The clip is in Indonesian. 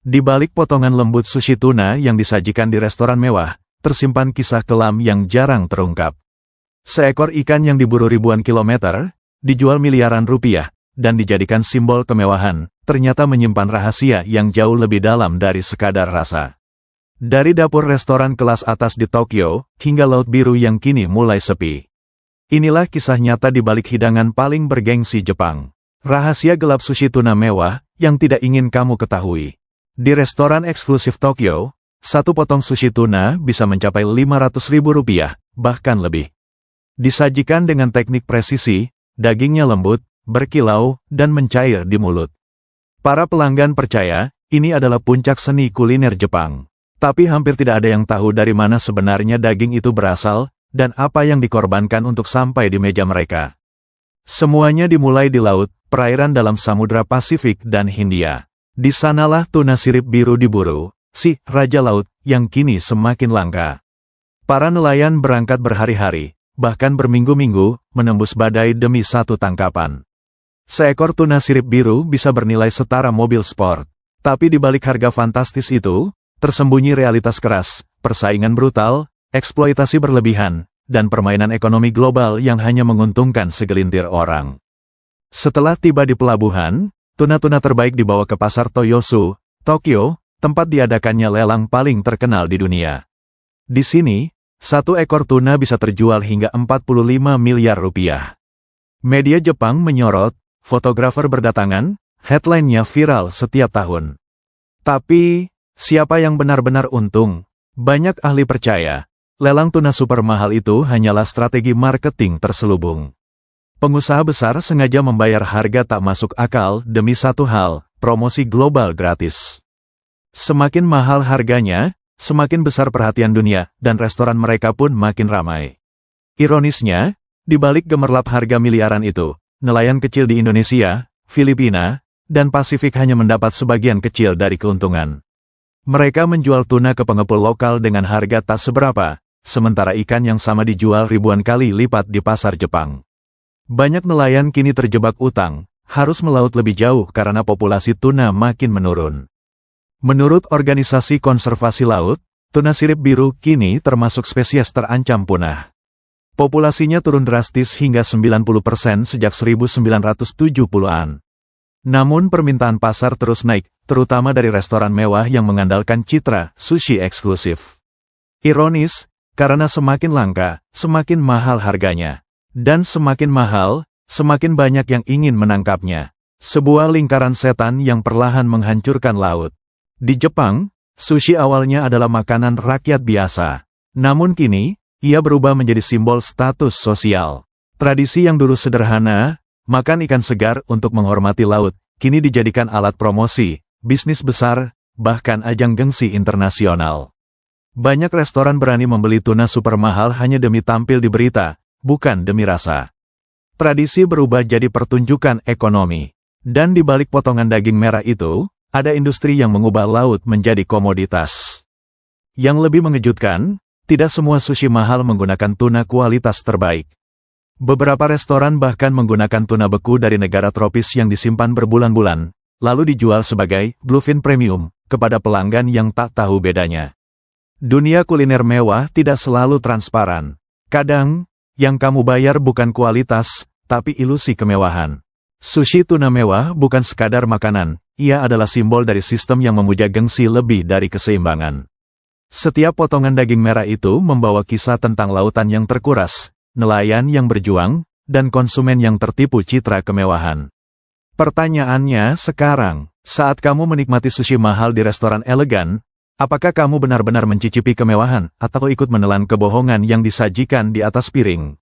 Di balik potongan lembut sushi tuna yang disajikan di restoran mewah, tersimpan kisah kelam yang jarang terungkap. Seekor ikan yang diburu ribuan kilometer, dijual miliaran rupiah, dan dijadikan simbol kemewahan, ternyata menyimpan rahasia yang jauh lebih dalam dari sekadar rasa. Dari dapur restoran kelas atas di Tokyo, hingga Laut Biru yang kini mulai sepi. Inilah kisah nyata di balik hidangan paling bergengsi Jepang. Rahasia gelap sushi tuna mewah, yang tidak ingin kamu ketahui. Di restoran eksklusif Tokyo, satu potong sushi tuna bisa mencapai Rp500.000, bahkan lebih. Disajikan dengan teknik presisi, dagingnya lembut, berkilau, dan mencair di mulut. Para pelanggan percaya, ini adalah puncak seni kuliner Jepang. Tapi hampir tidak ada yang tahu dari mana sebenarnya daging itu berasal, dan apa yang dikorbankan untuk sampai di meja mereka. Semuanya dimulai di laut, perairan dalam Samudra Pasifik dan Hindia. Di sanalah tuna sirip biru diburu, si Raja Laut, yang kini semakin langka. Para nelayan berangkat berhari-hari, bahkan berminggu-minggu, menembus badai demi satu tangkapan. Seekor tuna sirip biru bisa bernilai setara mobil sport. Tapi di balik harga fantastis itu, tersembunyi realitas keras, persaingan brutal, eksploitasi berlebihan, dan permainan ekonomi global yang hanya menguntungkan segelintir orang. Setelah tiba di pelabuhan, tuna-tuna terbaik dibawa ke pasar Toyosu, Tokyo, tempat diadakannya lelang paling terkenal di dunia. Di sini, satu ekor tuna bisa terjual hingga 45 miliar rupiah. Media Jepang menyorot, fotografer berdatangan, headline-nya viral setiap tahun. Tapi, siapa yang benar-benar untung? Banyak ahli percaya, lelang tuna super mahal itu hanyalah strategi marketing terselubung. Pengusaha besar sengaja membayar harga tak masuk akal demi satu hal, promosi global gratis. Semakin mahal harganya, semakin besar perhatian dunia, dan restoran mereka pun makin ramai. Ironisnya, di balik gemerlap harga miliaran itu, nelayan kecil di Indonesia, Filipina, dan Pasifik hanya mendapat sebagian kecil dari keuntungan. Mereka menjual tuna ke pengepul lokal dengan harga tak seberapa, sementara ikan yang sama dijual ribuan kali lipat di pasar Jepang. Banyak nelayan kini terjebak utang, harus melaut lebih jauh karena populasi tuna makin menurun. Menurut Organisasi Konservasi Laut, tuna sirip biru kini termasuk spesies terancam punah. Populasinya turun drastis hingga 90% sejak 1970-an. Namun permintaan pasar terus naik, terutama dari restoran mewah yang mengandalkan citra sushi eksklusif. Ironis, karena semakin langka, semakin mahal harganya. Dan semakin mahal, semakin banyak yang ingin menangkapnya. Sebuah lingkaran setan yang perlahan menghancurkan laut. Di Jepang, sushi awalnya adalah makanan rakyat biasa. Namun kini, ia berubah menjadi simbol status sosial. Tradisi yang dulu sederhana, makan ikan segar untuk menghormati laut, kini dijadikan alat promosi, bisnis besar, bahkan ajang gengsi internasional. Banyak restoran berani membeli tuna super mahal hanya demi tampil di berita, bukan demi rasa. Tradisi berubah jadi pertunjukan ekonomi. Dan di balik potongan daging merah itu, ada industri yang mengubah laut menjadi komoditas. Yang lebih mengejutkan, tidak semua sushi mahal menggunakan tuna kualitas terbaik. Beberapa restoran bahkan menggunakan tuna beku dari negara tropis yang disimpan berbulan-bulan, lalu dijual sebagai bluefin premium kepada pelanggan yang tak tahu bedanya. Dunia kuliner mewah tidak selalu transparan. Kadang, yang kamu bayar bukan kualitas, tapi ilusi kemewahan. Sushi tuna mewah bukan sekadar makanan, ia adalah simbol dari sistem yang memuja gengsi lebih dari keseimbangan. Setiap potongan daging merah itu membawa kisah tentang lautan yang terkuras, nelayan yang berjuang, dan konsumen yang tertipu citra kemewahan. Pertanyaannya sekarang, saat kamu menikmati sushi mahal di restoran elegan, apakah kamu benar-benar mencicipi kemewahan, atau ikut menelan kebohongan yang disajikan di atas piring?